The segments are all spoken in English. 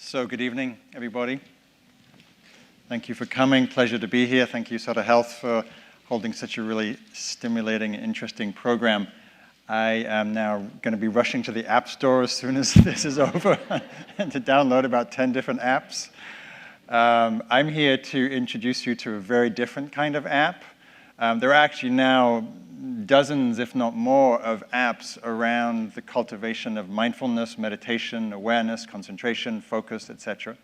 So good evening, everybody. Thank you for coming. Pleasure to be here. Thank you, Sort of Health, for holding such a really stimulating and interesting program. I am now going to be rushing to the App Store as soon as this is over and to download about 10 different apps. I'm here to introduce you to a very different kind of app. There are actually now dozens, if not more, of apps around the cultivation of mindfulness, meditation, awareness, concentration, focus, etc.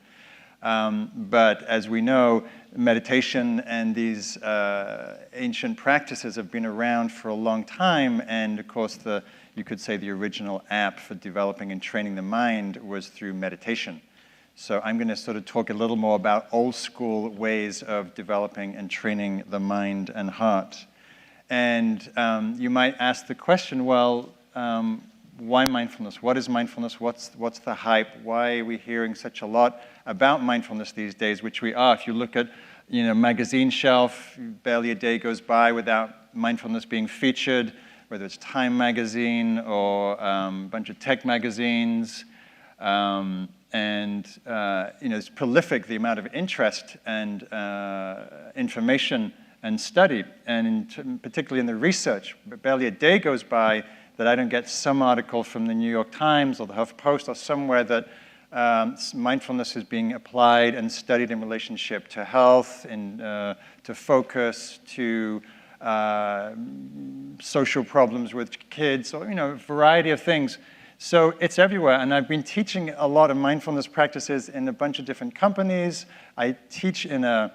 But as we know, meditation and these ancient practices have been around for a long time, and of course, you could say the original app for developing and training the mind was through meditation. So I'm going to sort of talk a little more about old school ways of developing and training the mind and heart. And you might ask the question, well, why mindfulness? What is mindfulness? What's the hype? Why are we hearing such a lot about mindfulness these days, which we are? If you look at, magazine shelf, barely a day goes by without mindfulness being featured, whether it's Time magazine or a bunch of tech magazines. It's prolific, the amount of interest and information and study, and particularly in the research. But barely a day goes by that I don't get some article from the New York Times or the HuffPost or somewhere that mindfulness is being applied and studied in relationship to health, and to focus, to social problems with kids, or a variety of things. So it's everywhere, and I've been teaching a lot of mindfulness practices in a bunch of different companies. I teach in a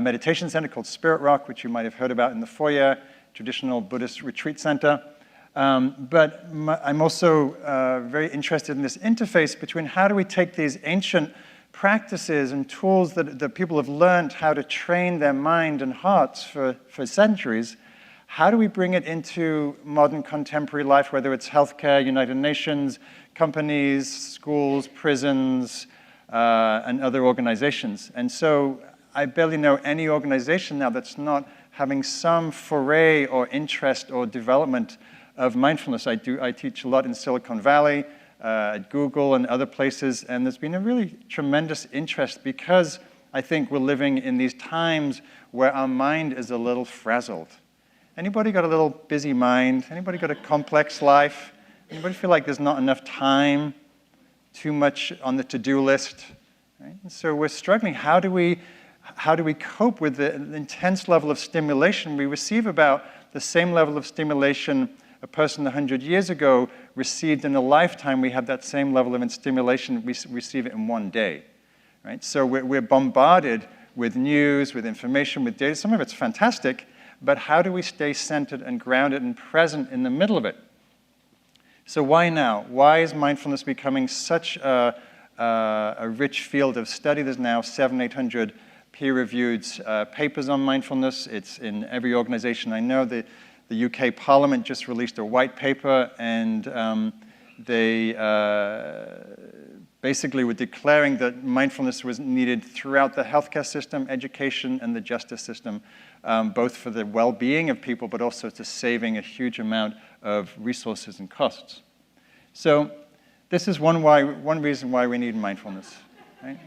meditation center called Spirit Rock, which you might have heard about in the foyer, traditional Buddhist retreat center. But I'm also very interested in this interface between how do we take these ancient practices and tools that people have learned how to train their mind and hearts for centuries. How do we bring it into modern contemporary life, whether it's healthcare, United Nations, companies, schools, prisons, and other organizations? And so I barely know any organization now that's not having some foray or interest or development of mindfulness. I teach a lot in Silicon Valley, at Google and other places, and there's been a really tremendous interest because I think we're living in these times where our mind is a little frazzled. Anybody got a little busy mind? Anybody got a complex life? Anybody feel like there's not enough time, too much on the to-do list? Right? And so we're struggling. How do we cope with the intense level of stimulation? We receive about the same level of stimulation a person 100 years ago received in a lifetime. We have that same level of stimulation. We receive it in one day. Right? So we're bombarded with news, with information, with data. Some of it's fantastic. But how do we stay centered and grounded and present in the middle of it? So why now? Why is mindfulness becoming such a rich field of study? There's now 700-800 peer-reviewed papers on mindfulness. It's in every organization I know. The UK Parliament just released a white paper, and they basically were declaring that mindfulness was needed throughout the healthcare system, education, and the justice system, both for the well-being of people, but also to saving a huge amount of resources and costs. So this is one reason why we need mindfulness. Right?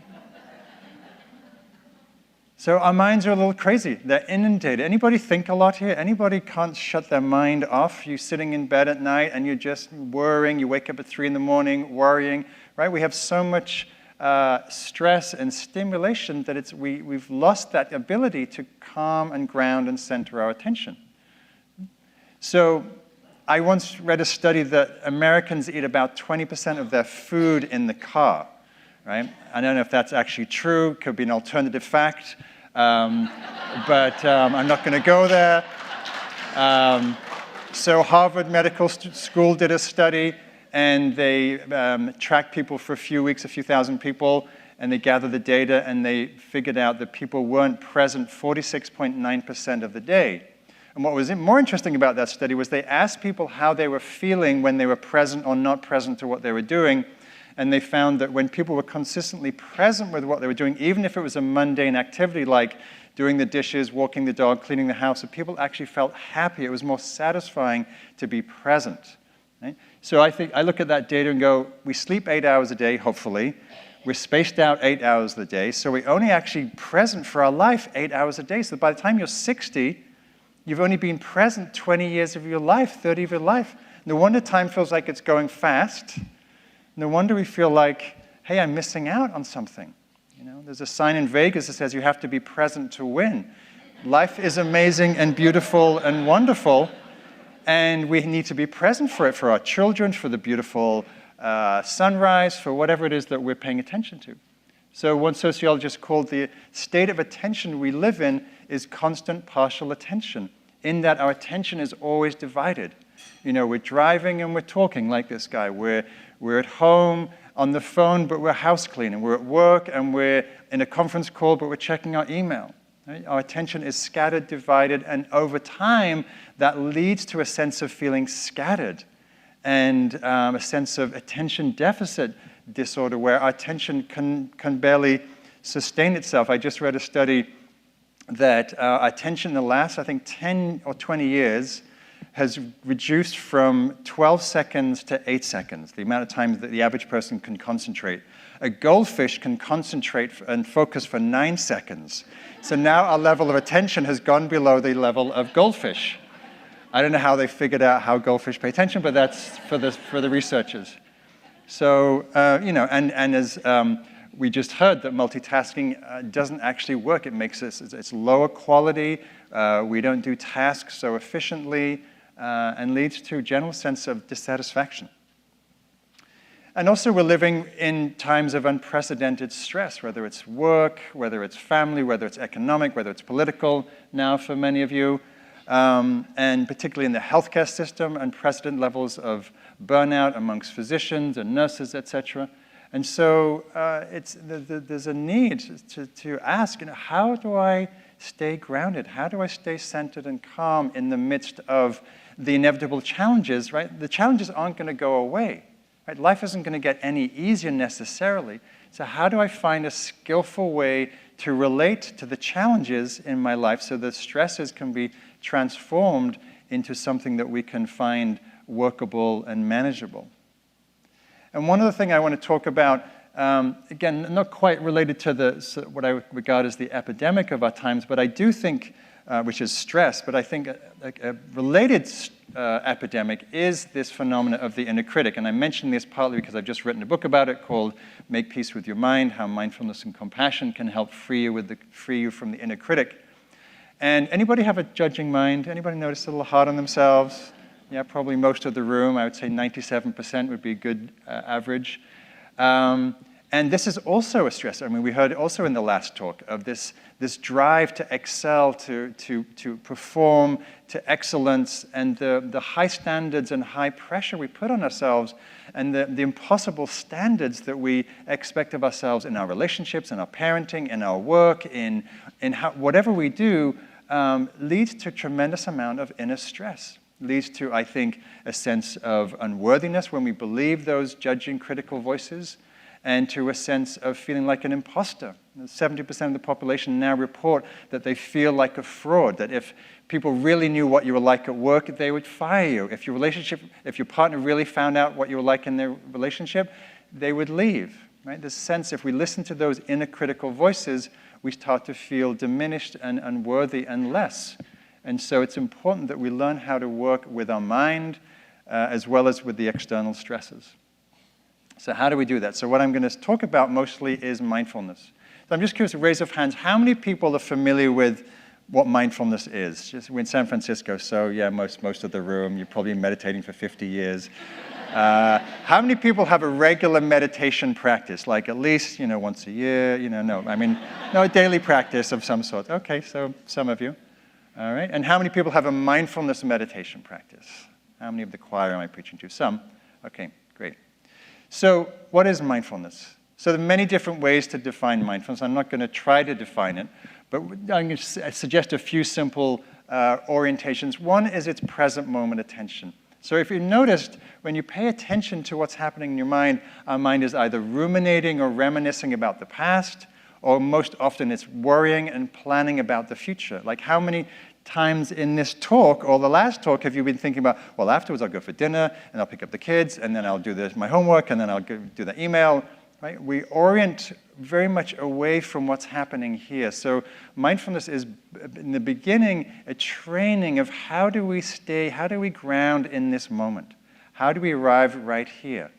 So our minds are a little crazy. They're inundated. Anybody think a lot here? Anybody can't shut their mind off? You're sitting in bed at night and you're just worrying. You wake up at 3 in the morning worrying. Right? We have so much stress and stimulation that we've lost that ability to calm and ground and center our attention. So I once read a study that Americans eat about 20% of their food in the car. Right? I don't know if that's actually true. Could be an alternative fact. But I'm not going to go there. So Harvard Medical School did a study, and they tracked people for a few weeks, a few thousand people, and they gathered the data, and they figured out that people weren't present 46.9% of the day. And what was more interesting about that study was they asked people how they were feeling when they were present or not present to what they were doing. And they found that when people were consistently present with what they were doing, even if it was a mundane activity like doing the dishes, walking the dog, cleaning the house, that people actually felt happy. It was more satisfying to be present. Right? So I look at that data and go, we sleep 8 hours a day, hopefully. We're spaced out 8 hours a day, so we're only actually present for our life 8 hours a day. So by the time you're 60, you've only been present 20 years of your life, 30 of your life. No wonder time feels like it's going fast. No wonder we feel like, hey, I'm missing out on something. You know, there's a sign in Vegas that says you have to be present to win. Life is amazing and beautiful and wonderful, and we need to be present for it, for our children, for the beautiful sunrise, for whatever it is that we're paying attention to. So one sociologist called the state of attention we live in is constant partial attention, in that our attention is always divided. You know, we're driving and we're talking like this guy. We're at home on the phone, but we're house cleaning. We're at work and we're in a conference call, but we're checking our email. Right? Our attention is scattered, divided, and over time, that leads to a sense of feeling scattered and a sense of attention deficit disorder where our attention can barely sustain itself. I just read a study that our attention in the last, I think, 10 or 20 years has reduced from 12 seconds to 8 seconds, the amount of time that the average person can concentrate. A goldfish can concentrate and focus for 9 seconds. So now our level of attention has gone below the level of goldfish. I don't know how they figured out how goldfish pay attention, but that's for the researchers. So, you know, and as we just heard, that multitasking doesn't actually work. It makes it's lower quality. We don't do tasks so efficiently, and leads to a general sense of dissatisfaction. And also, we're living in times of unprecedented stress, whether it's work, whether it's family, whether it's economic, whether it's political now for many of you, and particularly in the healthcare system, unprecedented levels of burnout amongst physicians and nurses, etc. And so there's a need to ask, you know, how do I stay grounded? How do I stay centered and calm in the midst of the inevitable challenges, right? The challenges aren't going to go away. Right? Life isn't going to get any easier necessarily. So how do I find a skillful way to relate to the challenges in my life so the stresses can be transformed into something that we can find workable and manageable? And one other thing I want to talk about, again, not quite related to what I regard as the epidemic of our times, but I do think, which is stress, but I think a related epidemic is this phenomena of the inner critic. And I mention this partly because I've just written a book about it called Make Peace with Your Mind, How Mindfulness and Compassion Can Help Free you from the Inner Critic. And anybody have a judging mind? Anybody notice a little hard on themselves? Yeah, probably most of the room. I would say 97% would be a good average. And this is also a stress. I mean, we heard also in the last talk of this drive to excel, to perform, to excellence, and the high standards and high pressure we put on ourselves, and the impossible standards that we expect of ourselves in our relationships, in our parenting, in our work, in whatever we do, leads to a tremendous amount of inner stress. Leads to, I think, a sense of unworthiness when we believe those judging, critical voices, and to a sense of feeling like an imposter. 70% of the population now report that they feel like a fraud, that if people really knew what you were like at work, they would fire you. If your partner really found out what you were like in their relationship, they would leave. Right? This sense, if we listen to those inner critical voices, we start to feel diminished and unworthy and less. And so it's important that we learn how to work with our mind as well as with the external stresses. So how do we do that? So what I'm going to talk about mostly is mindfulness. So I'm just curious, a raise of hands, how many people are familiar with what mindfulness is? Just, we're in San Francisco, so yeah, most of the room. You're probably meditating for 50 years. How many people have a regular meditation practice, like at least, once a year? No, a daily practice of some sort. Okay, so some of you. All right, and how many people have a mindfulness meditation practice? How many of the choir am I preaching to? Some. Okay, great. So what is mindfulness? So there are many different ways to define mindfulness. I'm not going to try to define it, but I'm going to suggest a few simple orientations. One is its present moment attention. So if you noticed, when you pay attention to what's happening in your mind, our mind is either ruminating or reminiscing about the past, or most often it's worrying and planning about the future. Like how many times in this talk, or the last talk, have you been thinking about, well, afterwards I'll go for dinner, and I'll pick up the kids, and then I'll do my homework, and then I'll do the email. right? We orient very much away from what's happening here. So mindfulness is, in the beginning, a training of how do we stay, how do we ground in this moment? How do we arrive right here?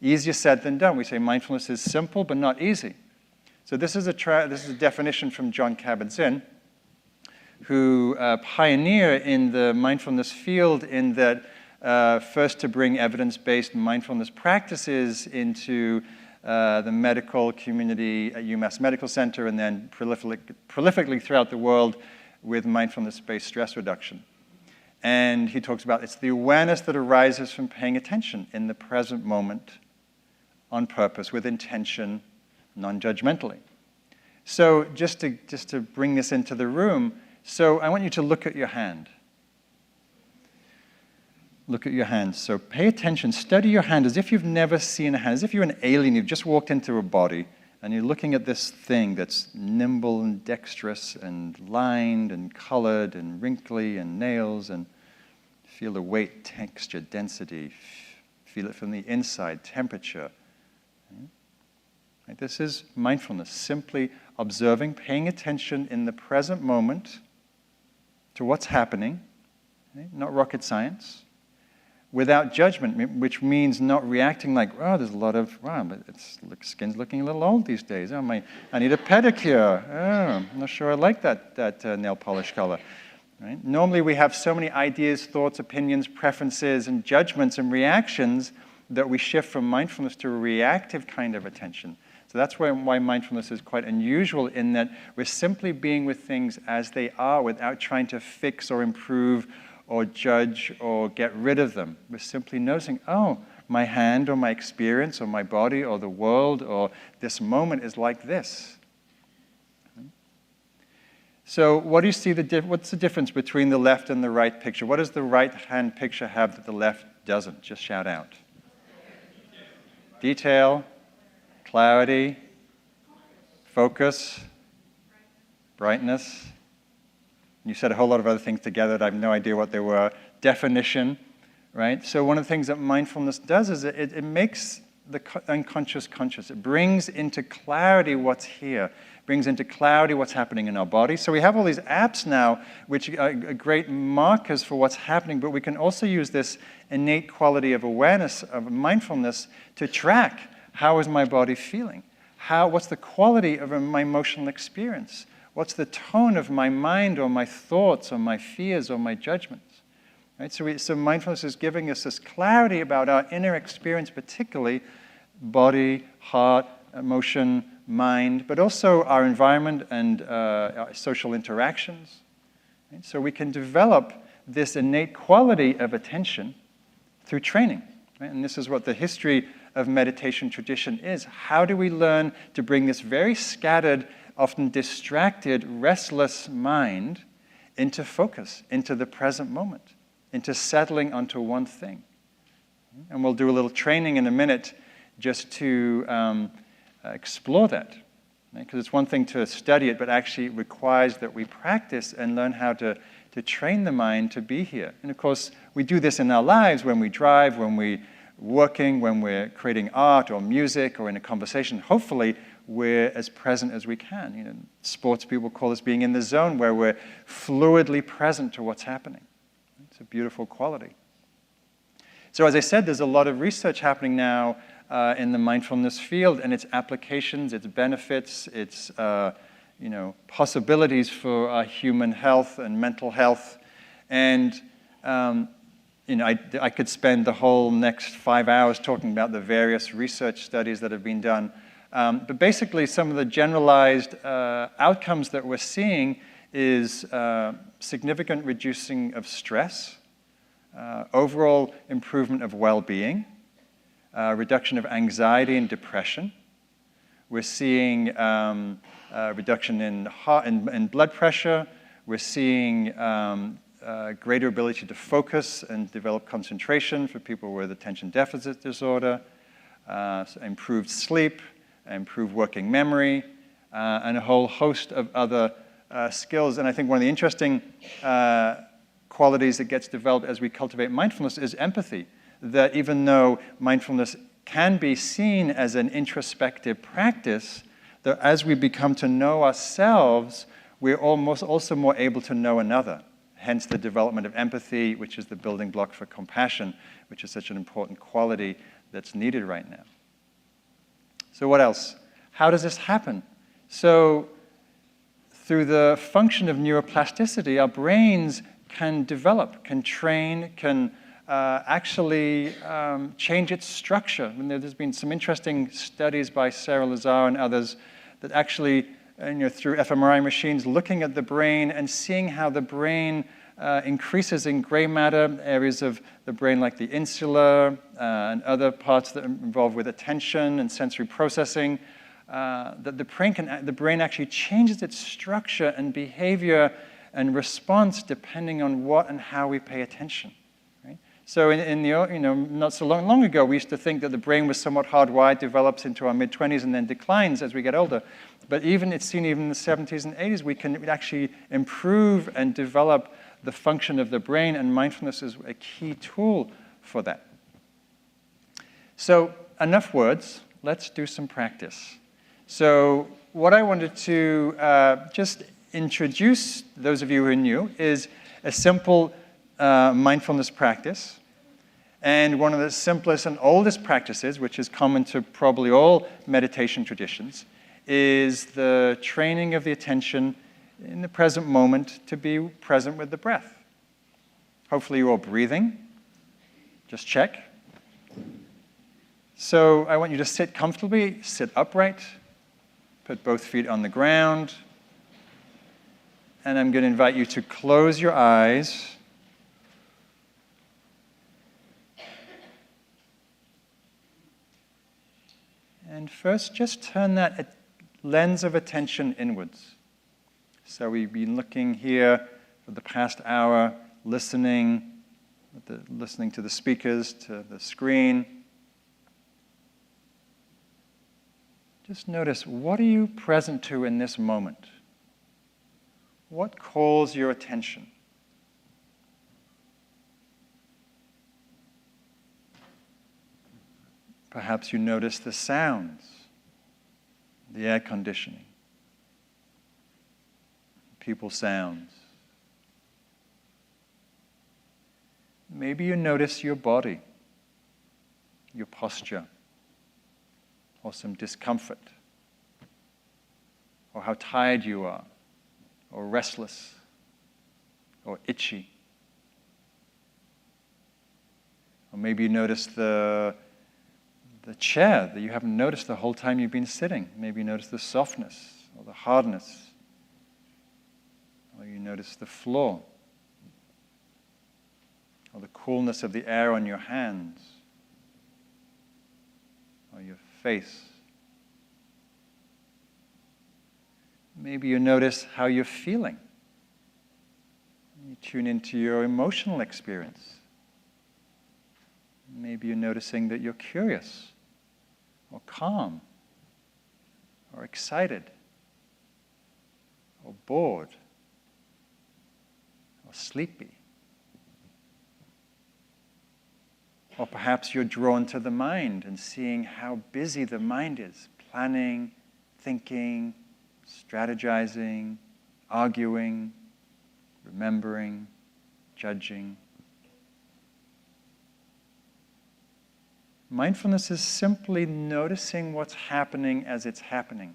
Easier said than done. We say mindfulness is simple but not easy. So this is a definition from John Kabat-Zinn, who pioneered in the mindfulness field in that first to bring evidence-based mindfulness practices into the medical community at UMass Medical Center, and then prolifically throughout the world with mindfulness-based stress reduction. And he talks about it's the awareness that arises from paying attention in the present moment on purpose, with intention, non-judgmentally. So just to bring this into the room, so I want you to look at your hand. Look at your hand. So pay attention, study your hand as if you've never seen a hand, as if you're an alien, you've just walked into a body, and you're looking at this thing that's nimble and dexterous and lined and colored and wrinkly and nails, and feel the weight, texture, density, feel it from the inside, temperature. Right? This is mindfulness, simply observing, paying attention in the present moment to what's happening, right? Not rocket science, without judgment, which means not reacting like, oh, there's a lot of, wow, but skin's looking a little old these days. Oh, I need a pedicure. Oh, I'm not sure I like that nail polish color. Right? Normally we have so many ideas, thoughts, opinions, preferences, and judgments and reactions that we shift from mindfulness to a reactive kind of attention. So that's why mindfulness is quite unusual, in that we're simply being with things as they are without trying to fix or improve or judge or get rid of them. We're simply noticing, oh, my hand or my experience or my body or the world or this moment is like this. So what do you see, what's the difference between the left and the right picture? What does the right-hand picture have that the left doesn't? Just shout out. Detail, clarity, focus, brightness. You said a whole lot of other things together that I have no idea what they were. Definition, right? So one of the things that mindfulness does is it makes the unconscious conscious. It brings into clarity what's here. It brings into clarity what's happening in our body. So we have all these apps now, which are great markers for what's happening, but we can also use this innate quality of awareness, of mindfulness, to track how is my body feeling? What's the quality of my emotional experience? What's the tone of my mind or my thoughts or my fears or my judgments? Right? So mindfulness is giving us this clarity about our inner experience, particularly body, heart, emotion, mind, but also our environment and our social interactions. Right? So we can develop this innate quality of attention through training. Right? And this is what the history of meditation tradition is. How do we learn to bring this very scattered, often distracted, restless mind into focus, into the present moment, into settling onto one thing? And we'll do a little training in a minute just to explore that. Because it's one thing to study it, but actually it requires that we practice and learn how to train the mind to be here. And of course, we do this in our lives when we drive, when we're working, when we're creating art or music or in a conversation. Hopefully, we're as present as we can. You know, sports people call this being in the zone, where we're fluidly present to what's happening. It's a beautiful quality. So as I said, there's a lot of research happening now in the mindfulness field, and its applications, its benefits, its possibilities for our human health and mental health. And I could spend the whole next 5 hours talking about the various research studies that have been done. But basically, some of the generalized outcomes that we're seeing is significant reducing of stress, overall improvement of well-being, reduction of anxiety and depression. We're seeing reduction in blood pressure. We're seeing greater ability to focus and develop concentration for people with attention deficit disorder, improved sleep, improved working memory, and a whole host of other skills. And I think one of the interesting qualities that gets developed as we cultivate mindfulness is empathy. That even though mindfulness can be seen as an introspective practice, that as we become to know ourselves, we're almost also more able to know another. Hence the development of empathy, which is the building block for compassion, which is such an important quality that's needed right now. So what else? How does this happen? So through the function of neuroplasticity, our brains can develop, can train, can actually change its structure. And there's been some interesting studies by Sarah Lazar and others that actually, through fMRI machines, looking at the brain and seeing how the brain increases in gray matter, areas of the brain like the insula and other parts that are involved with attention and sensory processing, that the brain actually changes its structure and behavior and response depending on what and how we pay attention. Right? So not so long ago, we used to think that the brain was somewhat hardwired, develops into our mid-20s and then declines as we get older. But it's seen even in the 70s and 80s, we can actually improve and develop the function of the brain, and mindfulness is a key tool for that. So enough words, let's do some practice. So what I wanted to just introduce those of you who are new is a simple mindfulness practice. And one of the simplest and oldest practices, which is common to probably all meditation traditions, is the training of the attention in the present moment to be present with the breath. Hopefully you're all breathing. Just check. So I want you to sit comfortably, sit upright, put both feet on the ground, and I'm going to invite you to close your eyes. And first, just turn that lens of attention inwards. So we've been looking here for the past hour, listening to the speakers, to the screen. Just notice, what are you present to in this moment? What calls your attention? Perhaps you notice the sounds, the air conditioning, people sounds. Maybe you notice your body, your posture, or some discomfort, or how tired you are, or restless, or itchy. Or maybe you notice the chair that you haven't noticed the whole time you've been sitting. Maybe you notice the softness or the hardness. Or you notice the floor. Or the coolness of the air on your hands. Or your face. Maybe you notice how you're feeling. You tune into your emotional experience. Maybe you're noticing that you're curious, or calm, or excited, or bored, or sleepy. Or perhaps you're drawn to the mind and seeing how busy the mind is, planning, thinking, strategizing, arguing, remembering, judging. Mindfulness is simply noticing what's happening as it's happening.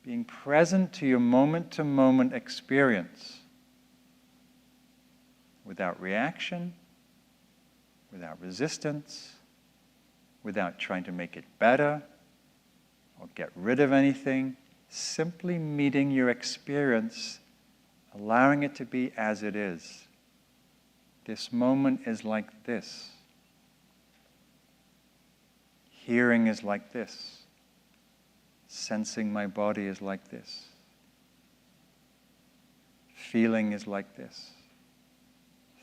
Being present to your moment-to-moment experience without reaction, without resistance, without trying to make it better or get rid of anything, simply meeting your experience, allowing it to be as it is. This moment is like this. Hearing is like this. Sensing my body is like this. Feeling is like this.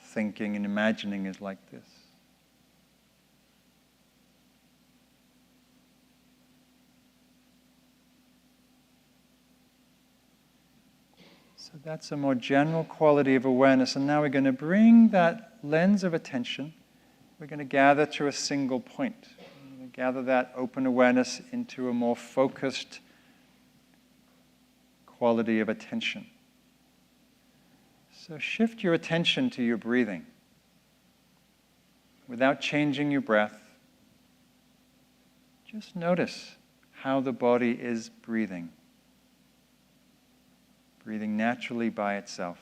Thinking and imagining is like this. So that's a more general quality of awareness. And now we're going to bring that lens of attention we're going to gather to a single point. We're going to gather that open awareness into a more focused quality of attention. So shift your attention to your breathing without changing your breath. Just notice how the body is breathing, breathing naturally by itself.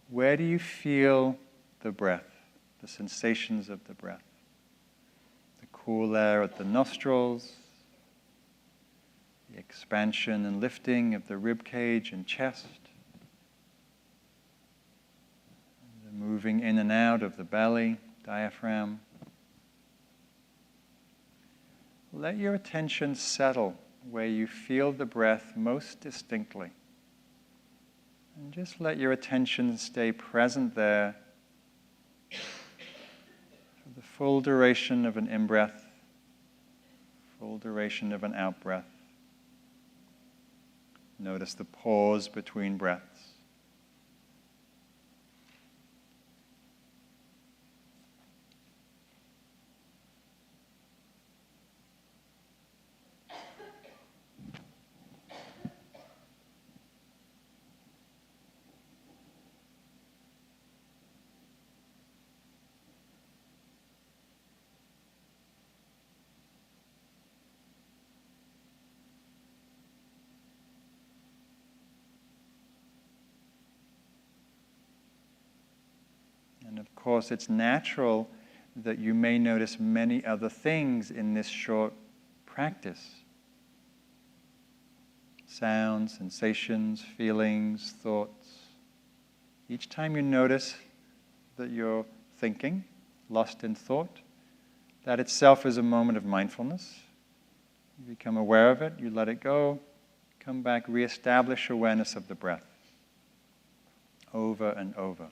Where do you feel the breath, the sensations of the breath? The cool air at the nostrils, the expansion and lifting of the rib cage and chest, the moving in and out of the belly, diaphragm. Let your attention settle where you feel the breath most distinctly. And just let your attention stay present there for the full duration of an in-breath, full duration of an out-breath. Notice the pause between breaths. And of course, it's natural that you may notice many other things in this short practice. Sounds, sensations, feelings, thoughts. Each time you notice that you're thinking, lost in thought, that itself is a moment of mindfulness. You become aware of it, you let it go, come back, reestablish awareness of the breath over and over.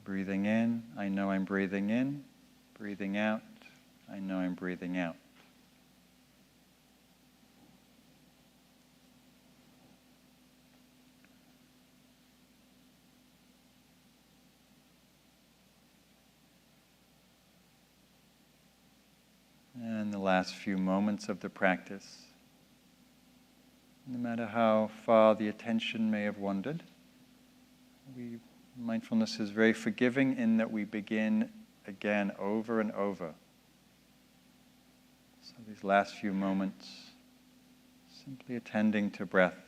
Breathing in, I know I'm breathing in. Breathing out, I know I'm breathing out. And the last few moments of the practice, no matter how far the attention may have wandered, mindfulness is very forgiving in that we begin again over and over. So these last few moments, simply attending to breath.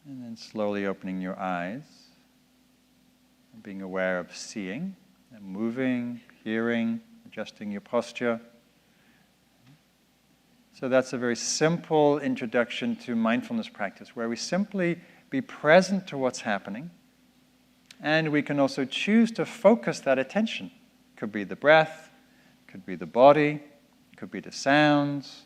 And then slowly opening your eyes. Being aware of seeing and moving, hearing, adjusting your posture. So that's a very simple introduction to mindfulness practice, where we simply be present to what's happening, and we can also choose to focus that attention. Could be the breath, could be the body, could be the sounds.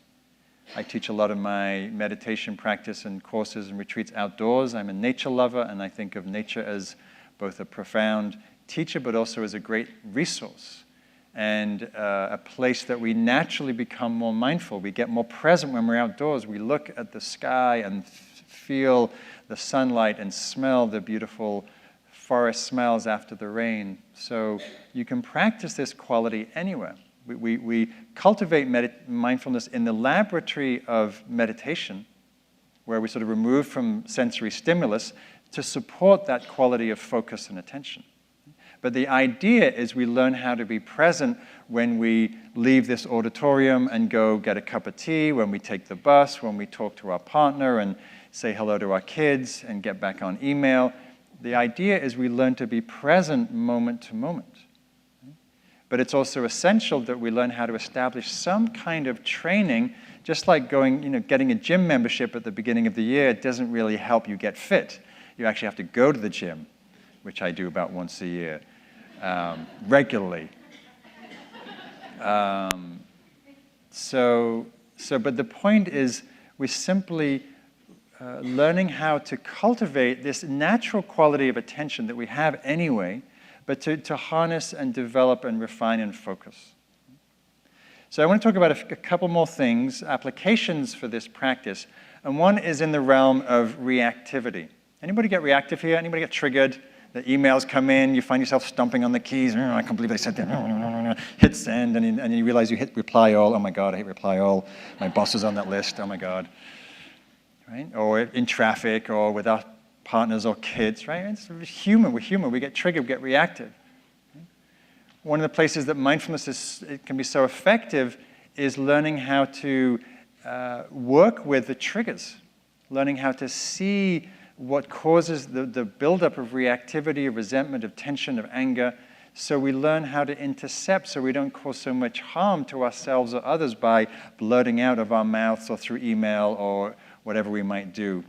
I teach a lot of my meditation practice and courses and retreats outdoors. I'm a nature lover, and I think of nature as both a profound teacher, but also as a great resource and a place that we naturally become more mindful. We get more present when we're outdoors. We look at the sky and feel the sunlight and smell the beautiful forest smells after the rain. So you can practice this quality anywhere. We cultivate mindfulness in the laboratory of meditation, where we sort of remove from sensory stimulus to support that quality of focus and attention. But the idea is we learn how to be present when we leave this auditorium and go get a cup of tea, when we take the bus, when we talk to our partner and say hello to our kids and get back on email. The idea is we learn to be present moment to moment. But it's also essential that we learn how to establish some kind of training Just like getting a gym membership at the beginning of the year doesn't really help you get fit. You actually have to go to the gym, which I do about once a year, regularly. But the point is, we're simply learning how to cultivate this natural quality of attention that we have anyway, but to harness and develop and refine and focus. So I want to talk about a couple more things, applications for this practice, and one is in the realm of reactivity. Anybody get reactive here? Anybody get triggered? The emails come in, you find yourself stomping on the keys. I can't believe I said that. Hit send, and you realize you hit reply all. Oh my God, I hate reply all. My boss is on that list. Oh my God. Right? Or in traffic, or with our partners or kids. Right? It's human. We're human. We get triggered. We get reactive. One of the places that mindfulness can be so effective is learning how to work with the triggers, learning how to see what causes the buildup of reactivity, of resentment, of tension, of anger, so we learn how to intercept so we don't cause so much harm to ourselves or others by blurting out of our mouths or through email or whatever we might do.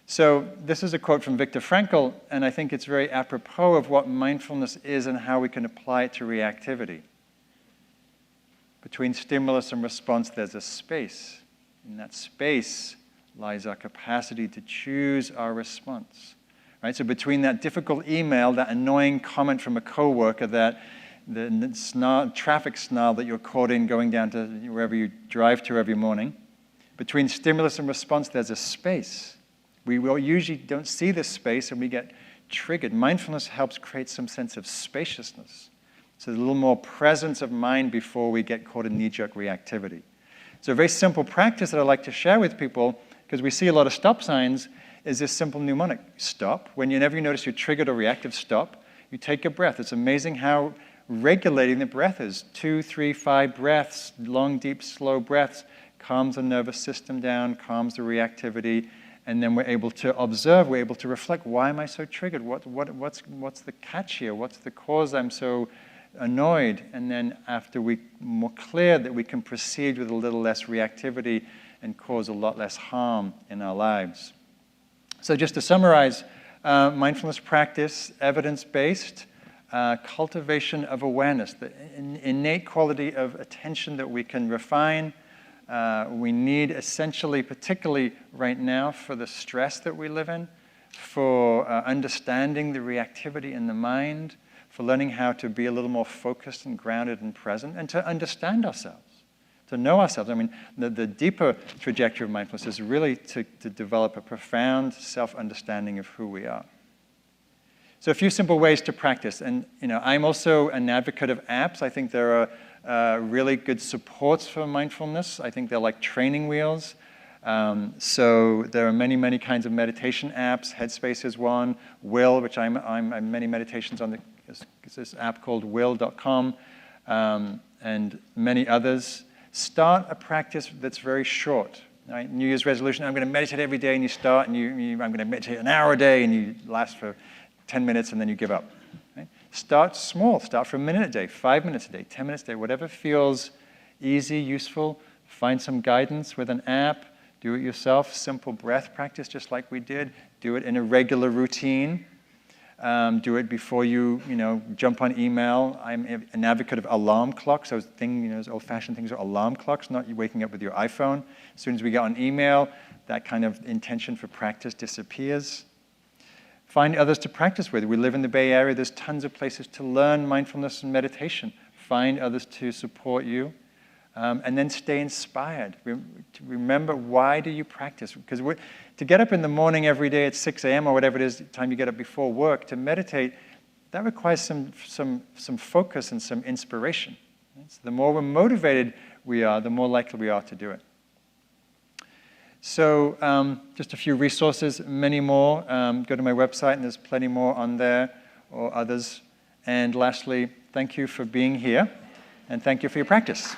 So this is a quote from Viktor Frankl, and I think it's very apropos of what mindfulness is and how we can apply it to reactivity. Between stimulus and response, there's a space. In that space lies our capacity to choose our response. Right? So between that difficult email, that annoying comment from a coworker, the traffic snarl that you're caught in going down to wherever you drive to every morning, between stimulus and response, there's a space. We usually don't see this space and we get triggered. Mindfulness helps create some sense of spaciousness. So there's a little more presence of mind before we get caught in knee-jerk reactivity. So a very simple practice that I like to share with people, because we see a lot of stop signs, is this simple mnemonic. Stop. Whenever you notice you're triggered or reactive, stop. You take a breath. It's amazing how regulating the breath is. 2, 3, 5 breaths, long, deep, slow breaths, calms the nervous system down, calms the reactivity, and then we're able to observe, we're able to reflect, why am I so triggered? What's the catch here? What's the cause I'm so annoyed? And then after we're more clear that we can proceed with a little less reactivity and cause a lot less harm in our lives. So just to summarize, mindfulness practice, evidence-based, cultivation of awareness, the innate quality of attention that we can refine. We need essentially, particularly right now, for the stress that we live in, for understanding the reactivity in the mind, for learning how to be a little more focused and grounded and present, and to understand ourselves, to know ourselves. I mean, the deeper trajectory of mindfulness is really to develop a profound self-understanding of who we are. So a few simple ways to practice. And I'm also an advocate of apps. I think there are really good supports for mindfulness. I think they're like training wheels. So there are many, many kinds of meditation apps. Headspace is one. Will, which I'm many meditations on this app called will.com, and many others. Start a practice that's very short. Right? New Year's resolution, I'm going to meditate every day, and you start, and I'm going to meditate an hour a day, and you last for 10 minutes, and then you give up. Right? Start small. Start for a minute a day, 5 minutes a day, 10 minutes a day, whatever feels easy, useful. Find some guidance with an app. Do it yourself. Simple breath practice, just like we did. Do it in a regular routine. Do it before you jump on email. I'm an advocate of alarm clocks. Those those old-fashioned things are alarm clocks, not you waking up with your iPhone. As soon as we get on email, that kind of intention for practice disappears. Find others to practice with. We live in the Bay Area. There's tons of places to learn mindfulness and meditation. Find others to support you. And then stay inspired. Remember, why do you practice? Because to get up in the morning every day at 6 a.m. or whatever it is, the time you get up before work, to meditate, that requires some focus and some inspiration. Right? So the more we're motivated we are, the more likely we are to do it. So just a few resources, many more. Go to my website, and there's plenty more on there, or others. And lastly, thank you for being here, and thank you for your practice.